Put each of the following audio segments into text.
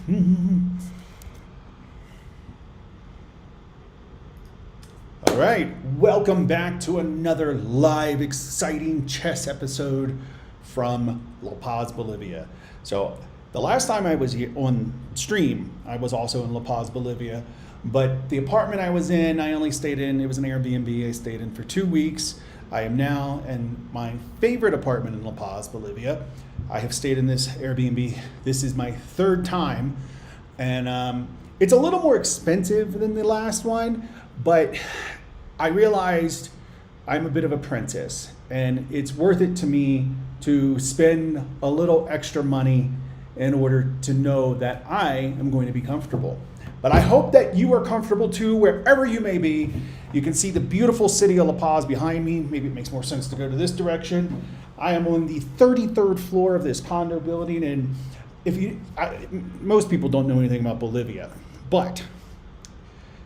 All right, welcome back to another live, exciting chess episode from La Paz, Bolivia. So the last time I was here on stream, I was also in La Paz, Bolivia, but the apartment I was in, I only stayed in, it was an Airbnb, I stayed in for 2 weeks. I am now in my favorite apartment in La Paz, Bolivia. I have stayed in this Airbnb. This is my third time, and it's a little more expensive than the last one, but I realized I'm a bit of a princess, and it's worth it to me to spend a little extra money in order to know that I am going to be comfortable. But I hope that you are comfortable too, wherever you may be. You can see the beautiful city of La Paz behind me. Maybe it makes more sense to go to this direction. I am on the 33rd floor of this condo building, and most people don't know anything about Bolivia, but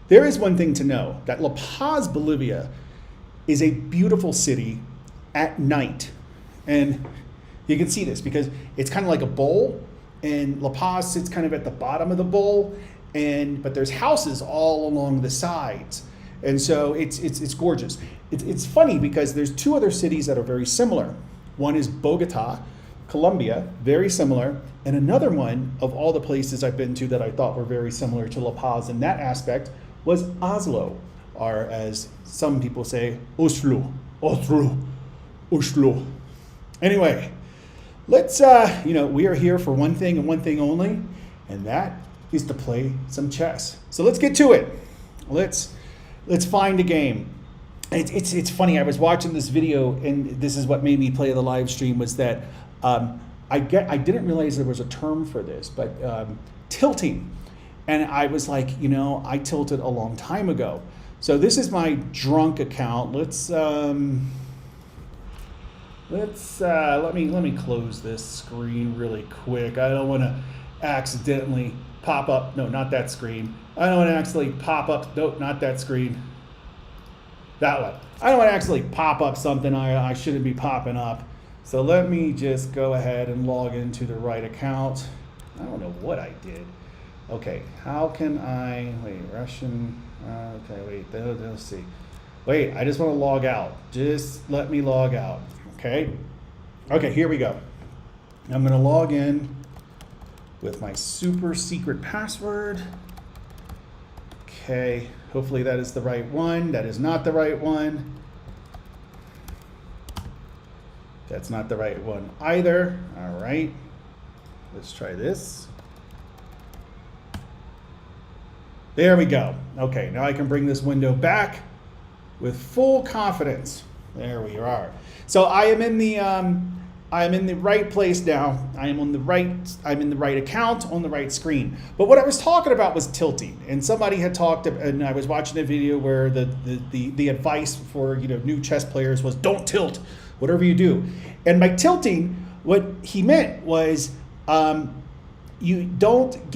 there is one thing to know, that La Paz, Bolivia is a beautiful city at night. And you can see this because it's kind of like a bowl, and La Paz sits kind of at the bottom of the bowl, but there's houses all along the sides. And so it's gorgeous. It's funny because there's two other cities that are very similar. One is Bogota, Colombia, very similar, and another one of all the places I've been to that I thought were very similar to La Paz in that aspect was Oslo, or as some people say, Oslo. Anyway, let's, we are here for one thing and one thing only, and that is to play some chess. So let's get to it. Let's find a game. It's funny, I was watching this video, and this is what made me play the live stream, was that I didn't realize there was a term for this, but tilting. And I was like, I tilted a long time ago. So this is my drunk account. Let me close this screen really quick. I don't want to accidentally pop up. No, not that screen. I don't want to accidentally pop up. Nope, not that screen. That one. I don't want to actually pop up something I shouldn't be popping up. So let me just go ahead and log into the right account. I don't know what I did. Okay, how can I, Russian, okay, wait, let's see. Wait, I just want to log out. Just let me log out, okay? Okay, here we go. I'm going to log in with my super secret password. Okay, hopefully that is the right one. That is not the right one. That's not the right one either. All right, let's try this. There we go. Okay, now I can bring this window back with full confidence. There we are. So I am in the right place now. I'm in the right account on the right screen. But what I was talking about was tilting, and somebody had talked, and I was watching a video where the advice for new chess players was don't tilt, whatever you do. And by tilting, what he meant was you don't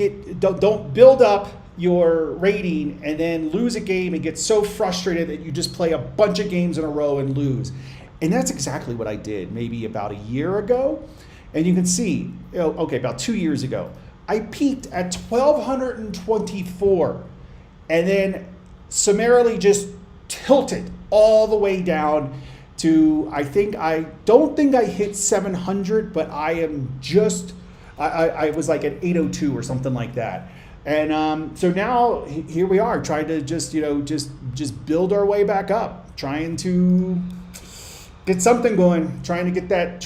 build up your rating and then lose a game and get so frustrated that you just play a bunch of games in a row and lose. And that's exactly what I did maybe about a year ago. And you can see, about 2 years ago, I peaked at 1,224 and then summarily just tilted all the way down to, I don't think I hit 700, but I am just, I was like at 802 or something like that. And so now here we are trying to just build our way back up, trying to get something going, trying to get that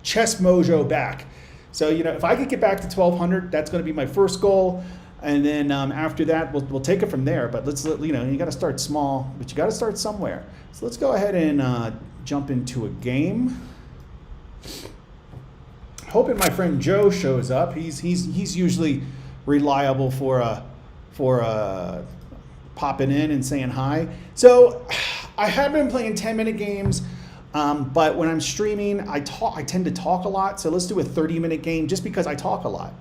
chess mojo back. So, if I could get back to 1,200, that's going to be my first goal. And then after that, we'll take it from there. But you got to start small, but you got to start somewhere. So let's go ahead and jump into a game. Hoping my friend Joe shows up. He's usually reliable for popping in and saying hi. So I have been playing 10-minute games, but when I'm streaming, I tend to talk a lot. So let's do a 30-minute game just because I talk a lot.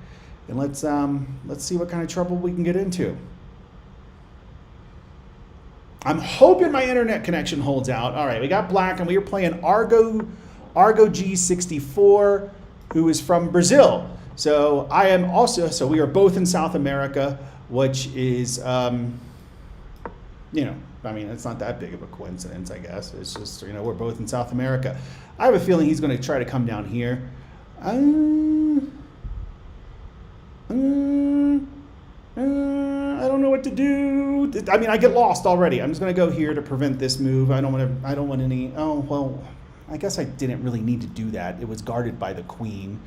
And let's see what kind of trouble we can get into. I'm hoping my internet connection holds out. All right, we got black, and we are playing Argo G64, who is from Brazil. So I am also, so we are both in South America, which is, you know, I mean, it's not that big of a coincidence, I guess. It's just, you know, we're both in South America. I have a feeling he's going to try to come down here. I don't know what to do. I mean, I get lost already. I'm just going to go here to prevent this move. I don't want any, oh, well, I guess I didn't really need to do that. It was guarded by the queen,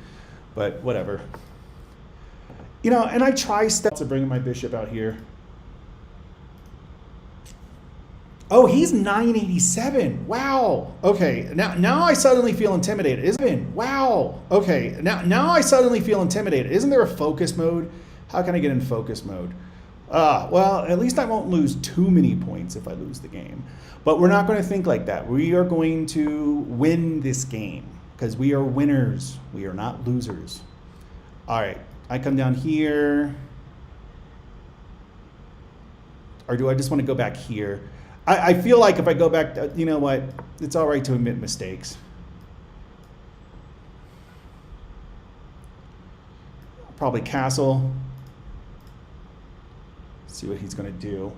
but whatever. You know, and I try steps of bringing my bishop out here. Oh, he's 987. Wow. Okay. Now I suddenly feel intimidated. Isn't wow. Okay. Now I suddenly feel intimidated. Isn't there a focus mode? How can I get in focus mode? Well, at least I won't lose too many points if I lose the game. But we're not going to think like that. We are going to win this game because we are winners. We are not losers. All right. I come down here. Or do I just want to go back here? I feel like if I go back, you know what? It's all right to admit mistakes. Probably castle. See what he's going to do.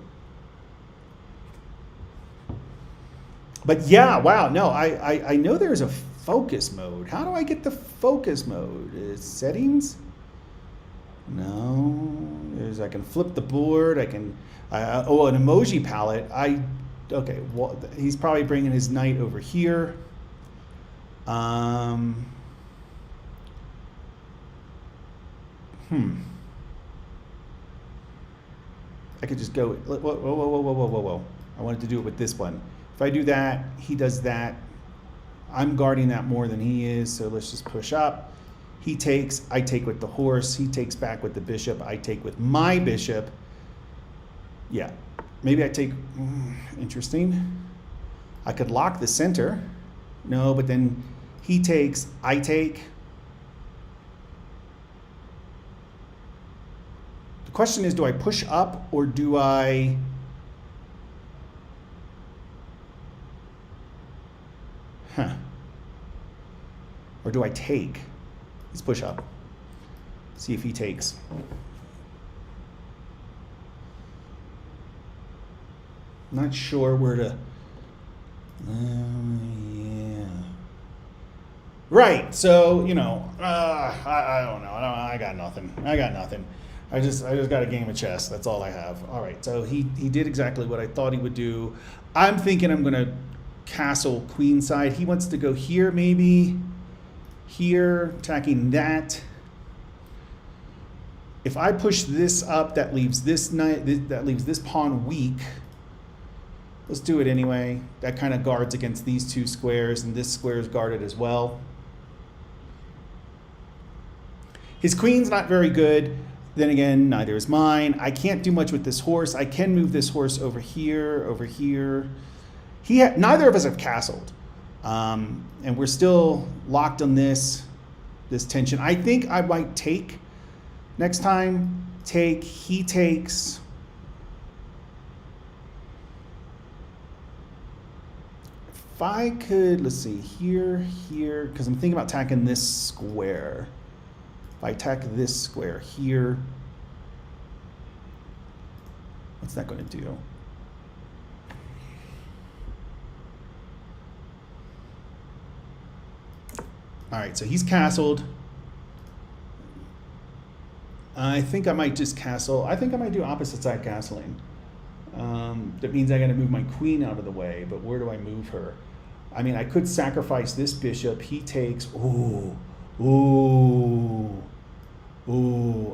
But yeah, wow. No, I know there's a focus mode. How do I get the focus mode? Settings? No. I can flip the board. I can. Oh, an emoji palette. Okay, well, he's probably bringing his knight over here. I could just go, whoa. I wanted to do it with this one. If I do that, he does that. I'm guarding that more than he is, so let's just push up. He takes, I take with the horse. He takes back with the bishop. I take with my bishop. Yeah. Maybe I take, interesting. I could lock the center. No, but then he takes, I take. The question is, do I push up or do I, or do I take? Let's push up. See if he takes. Not sure where to. Yeah. Right. So you know, I don't know. I got nothing. I just got a game of chess. That's all I have. All right. So he did exactly what I thought he would do. I'm thinking I'm gonna castle queenside. He wants to go here, maybe here, attacking that. If I push this up, that leaves this knight. That leaves this pawn weak. Let's do it anyway. That kind of guards against these two squares, and this square is guarded as well. His queen's not very good. Then again, neither is mine. I can't do much with this horse. I can move this horse over here, over here. Neither of us have castled. And we're still locked on this tension. I think I might take next time. Take, he takes. If I could, let's see, here, because I'm thinking about attacking this square. If I attack this square here, what's that going to do? All right, so he's castled. I think I might just castle. I think I might do opposite side castling. That means I got to move my queen out of the way, but where do I move her? I mean, I could sacrifice this bishop. He takes. Ooh.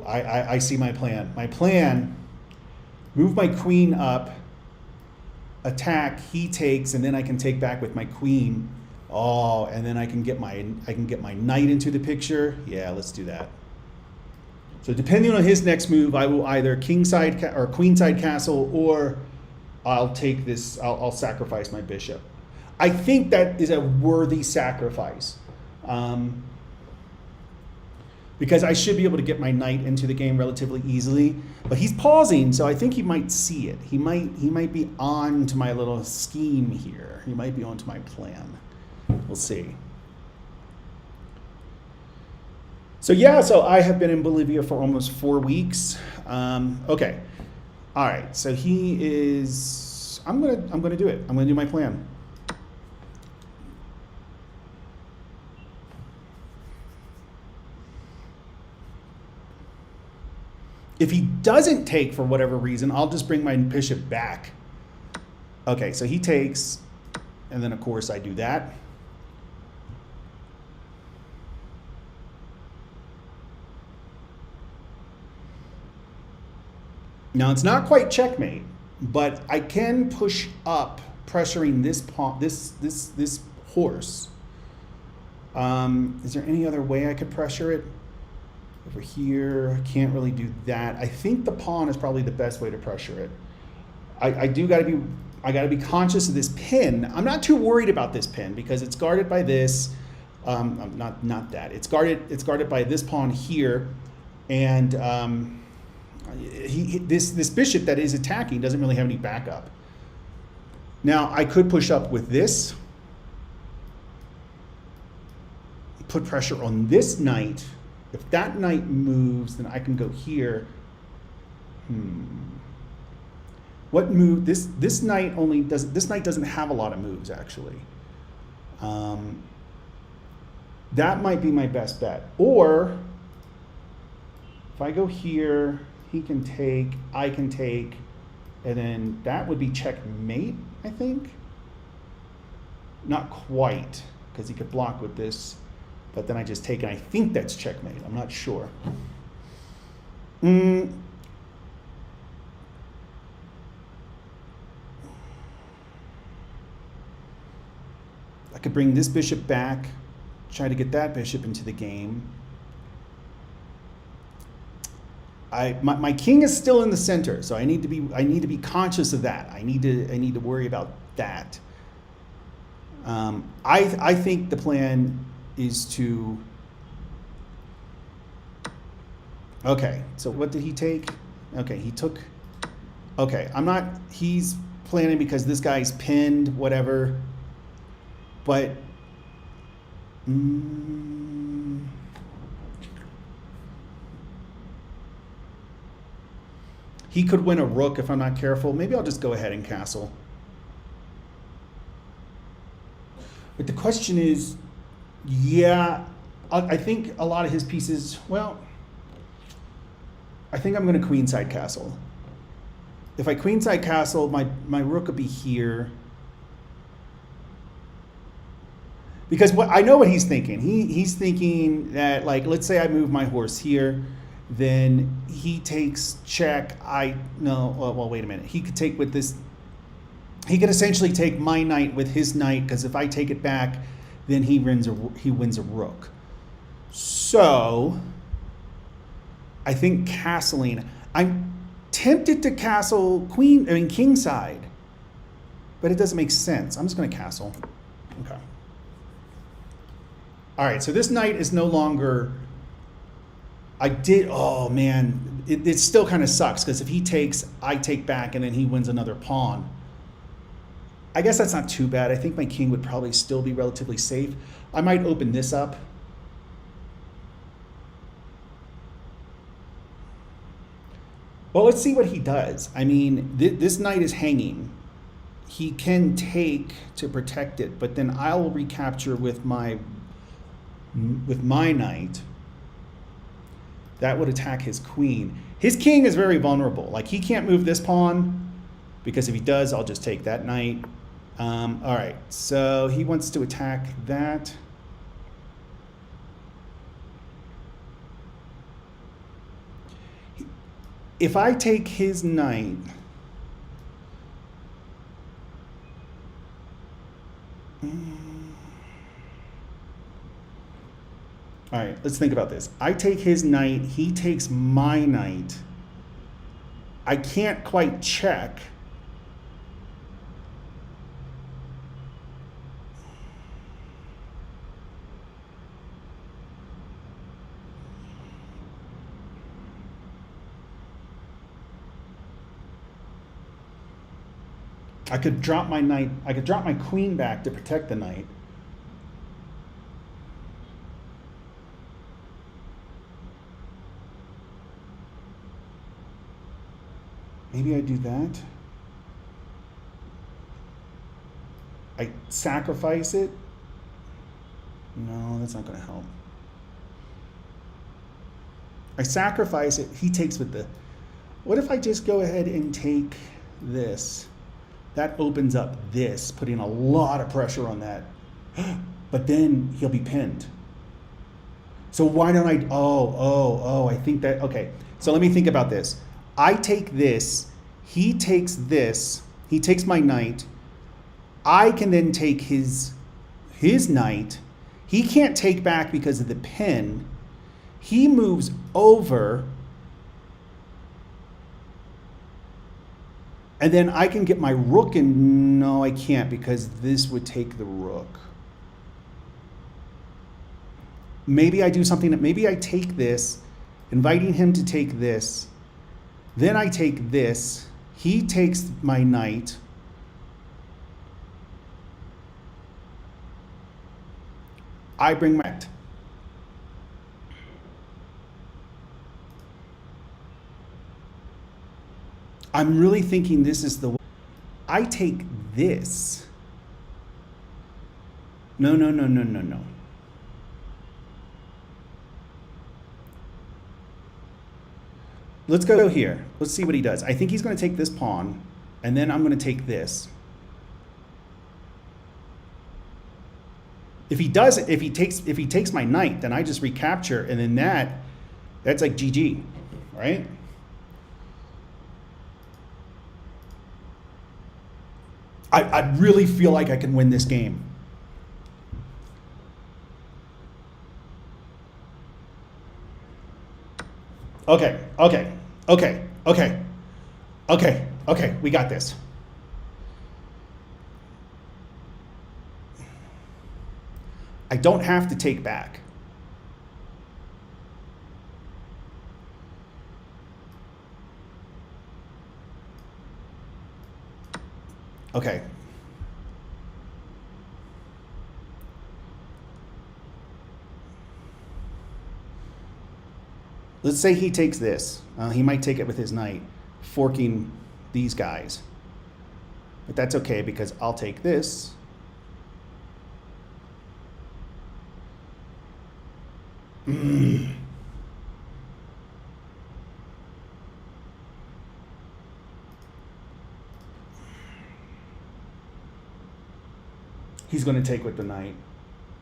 I see my plan. My plan: move my queen up, attack. He takes, and then I can take back with my queen. Oh, and then I can get my knight into the picture. Yeah, let's do that. So depending on his next move, I will either kingside or queenside castle, or I'll take this. I'll sacrifice my bishop. I think that is a worthy sacrifice, because I should be able to get my knight into the game relatively easily. But he's pausing, so I think he might see it. He might be on to my little scheme here. He might be on to my plan. We'll see. So yeah, so I have been in Bolivia for almost 4 weeks. Okay, all right. So he is. I'm gonna do it. I'm gonna do my plan. If he doesn't take for whatever reason, I'll just bring my bishop back. Okay, so he takes, and then of course I do that. Now it's not quite checkmate, but I can push up, pressuring this pawn, this horse. Is there any other way I could pressure it? Over here, I can't really do that. I think the pawn is probably the best way to pressure it. I gotta be conscious of this pin. I'm not too worried about this pin because it's guarded by this. Not that. It's guarded by this pawn here, and this bishop that is attacking doesn't really have any backup. Now I could push up with this, put pressure on this knight. If that knight moves, then I can go here. What move? This knight only does. This knight doesn't have a lot of moves actually. That might be my best bet. Or if I go here, he can take. I can take, and then that would be checkmate. I think. Not quite, because he could block with this. But then I just take, and I think that's checkmate. I'm not sure. I could bring this bishop back, try to get that bishop into the game. My king is still in the center, so I need to be conscious of that. I need to worry about that. I think the plan is to. Okay, so what did he take? Okay, he took. Okay, he's planning because this guy's pinned, whatever. But he could win a rook if I'm not careful. Maybe I'll just go ahead and castle. But the question is, yeah, I think a lot of his pieces, well, I think I'm going to queenside castle. If I queenside castle, my rook would be here. Because I know what he's thinking. He's thinking that, like, let's say I move my horse here, then he takes check. Well, wait a minute. He could take with this. He could essentially take my knight with his knight, because if I take it back, then he wins a rook. So I think castling. I'm tempted to castle king side, but it doesn't make sense. I'm just going to castle. Okay. All right, so this knight is no longer. Oh man, it still kind of sucks, because if he takes, I take back, and then he wins another pawn. I guess that's not too bad. I think my king would probably still be relatively safe. I might open this up. Well, let's see what he does. I mean, this knight is hanging. He can take to protect it, but then I'll recapture with my knight. That would attack his queen. His king is very vulnerable. Like, he can't move this pawn, because if he does, I'll just take that knight. All right, so he wants to attack that. If I take his knight, all right, let's think about this. I take his knight, he takes my knight. I can't quite check. I could drop my knight. I could drop my queen back to protect the knight. Maybe I do that. I sacrifice it. No, that's not going to help. I sacrifice it. He takes with the... What if I just go ahead and take this? That opens up this, putting a lot of pressure on that. But then he'll be pinned. So why don't I... I think that... Okay, so let me think about this. I take this. He takes this. He takes my knight. I can then take his knight. He can't take back because of the pin. He moves over. And then I can get my rook in. No, I can't because this would take the rook. Maybe I do something that, maybe I take this, inviting him to take this. Then I take this. He takes my knight. I bring my knight. I'm really thinking this is the way. I take this. No. Let's go here. Let's see what he does. I think he's going to take this pawn, and then I'm going to take this. If he does, if he takes my knight, then I just recapture, and then that's like GG, right? I really feel like I can win this game. Okay, we got this. I don't have to take back. Okay. Let's say he takes this. He might take it with his knight, forking these guys. But that's okay because I'll take this. He's going to take with the knight,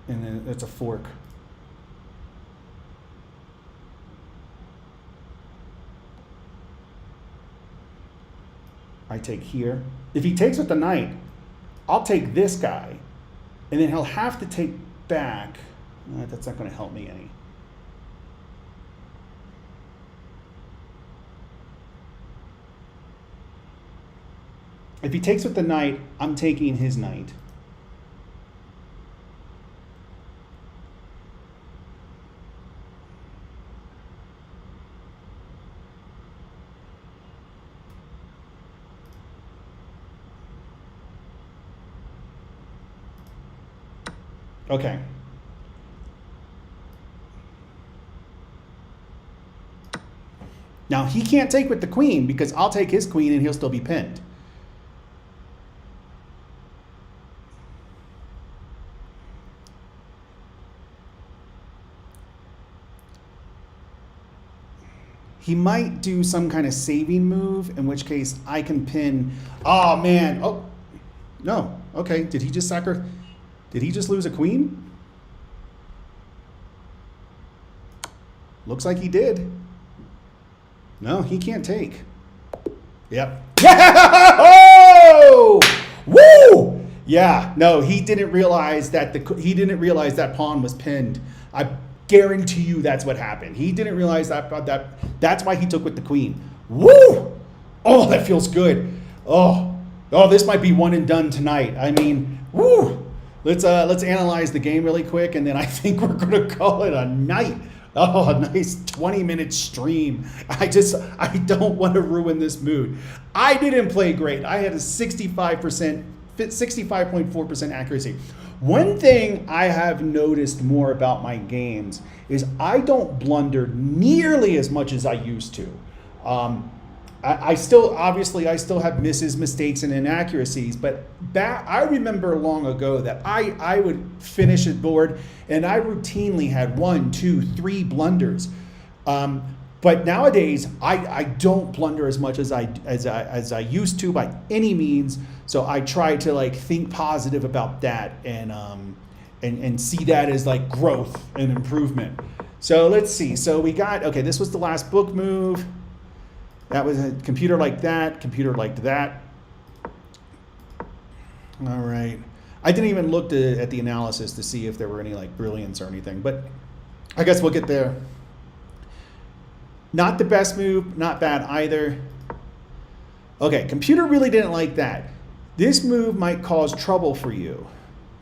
and then it's a fork. I take here. If he takes with the knight, I'll take this guy, and then he'll have to take back. That's not going to help me any. If he takes with the knight, I'm taking his knight. Okay. Now he can't take with the queen because I'll take his queen and he'll still be pinned. He might do some kind of saving move, in which case I can pin. Oh man. Oh no. Okay. Did he just Did he just lose a queen? Looks like he did. No, he can't take. Yep. Oh! Woo! Yeah. No, he didn't realize that that pawn was pinned. I guarantee you that's what happened. He didn't realize that's why he took with the queen. Woo! Oh, that feels good. Oh, this might be one and done tonight. I mean, woo! Let's analyze the game really quick, and then I think we're gonna call it a night. Oh, a nice 20-minute stream. I don't want to ruin this mood. I didn't play great. I had a 65.4% accuracy. One thing I have noticed more about my games is I don't blunder nearly as much as I used to. I still, obviously, I still have misses, mistakes, and inaccuracies, but I remember long ago that I would finish a board and I routinely had 1, 2, 3 blunders. But nowadays, I don't blunder as much as I used to by any means. So I try to like think positive about that and see that as like growth and improvement. So let's see. So we got, okay, this was the last book move. That was a computer like that, computer like that. All right. I didn't even look at the analysis to see if there were any like brilliance or anything, but I guess we'll get there. Not the best move, not bad either. Okay, computer really didn't like that. This move might cause trouble for you.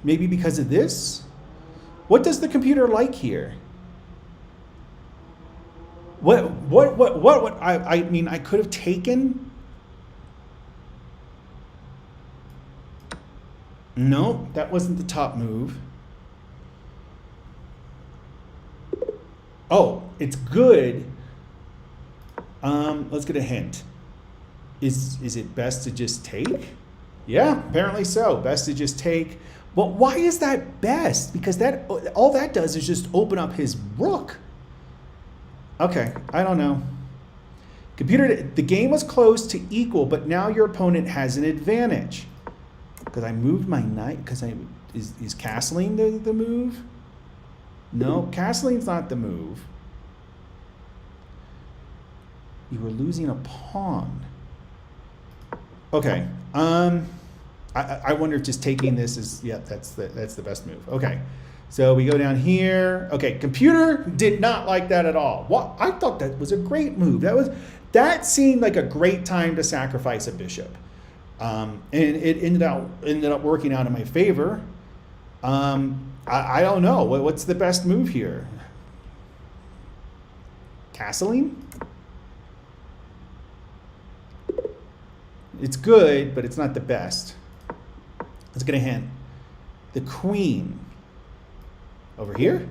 Maybe because of this? What does the computer like here? What I mean, I could have taken. No, that wasn't the top move. Oh, it's good. Let's get a hint. Is it best to just take? Yeah, apparently so. Best to just take. But why is that best? Because that all that does is just open up his rook. Okay, I don't know. Computer, the game was close to equal, but now your opponent has an advantage. Because I moved my knight, because is castling the move? No, castling's not the move. You were losing a pawn. Okay, I wonder if just taking this is, yeah, that's the best move. Okay. So we go down here. Okay, computer did not like that at all. What? I thought that was a great move. That seemed like a great time to sacrifice a bishop, and it ended up working out in my favor. I don't know. What's the best move here? Castling? It's good, but it's not the best. Let's get a hint. The queen. Over here?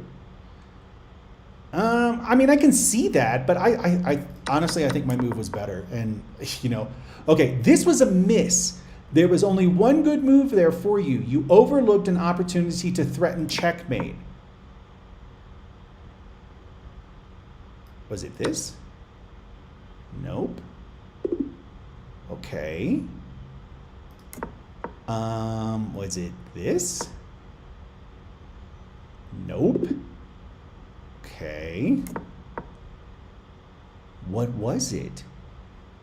I mean, I can see that, but I honestly, I think my move was better. And, you know, okay, this was a miss. There was only one good move there for you. You overlooked an opportunity to threaten checkmate. Was it this? Nope. Okay. Was it this? Nope. Okay. What was it?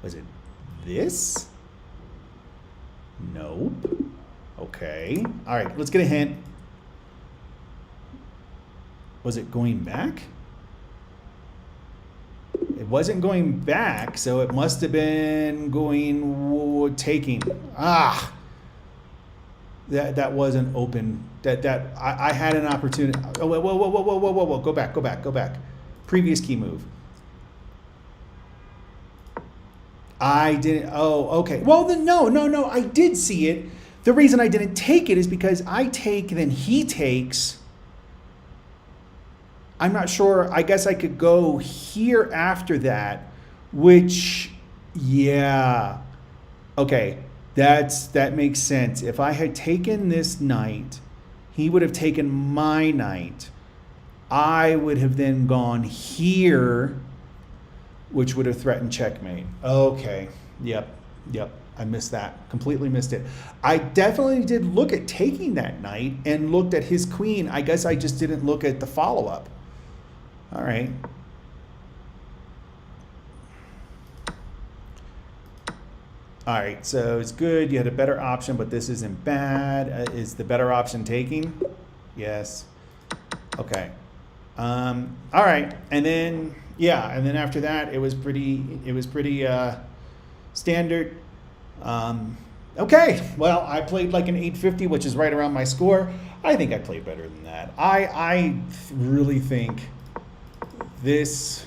Was it this? Nope. Okay. All right, let's get a hint. Was it going back? It wasn't going back, so it must have been going taking. Ah. That wasn't open. I had an opportunity. Oh, whoa. Go back. Previous key move. I didn't. Oh, okay. Well, then no. I did see it. The reason I didn't take it is because I take, then he takes. I'm not sure. I guess I could go here after that, which, yeah. Okay, that makes sense. If I had taken this knight, he would have taken my knight. I would have then gone here, which would have threatened checkmate. Okay, yep. I missed that, completely missed it. I definitely did look at taking that knight and looked at his queen. I guess I just didn't look at the follow-up. All right. All right, so it's good. You had a better option, but this isn't bad. Is the better option taking? Yes. Okay. All right, and then after that, it was pretty standard. Okay, well, I played like an 850, which is right around my score. I think I played better than that. I really think this,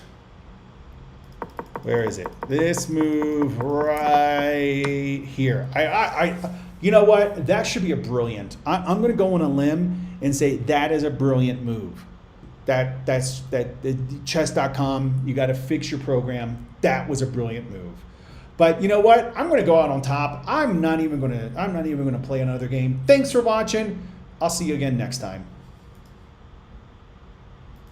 where is it? This move right here. You know what? That should be a brilliant. I'm going to go on a limb and say that is a brilliant move. That's chess.com. You got to fix your program. That was a brilliant move. But you know what? I'm going to go out on top. I'm not even going to play another game. Thanks for watching. I'll see you again next time.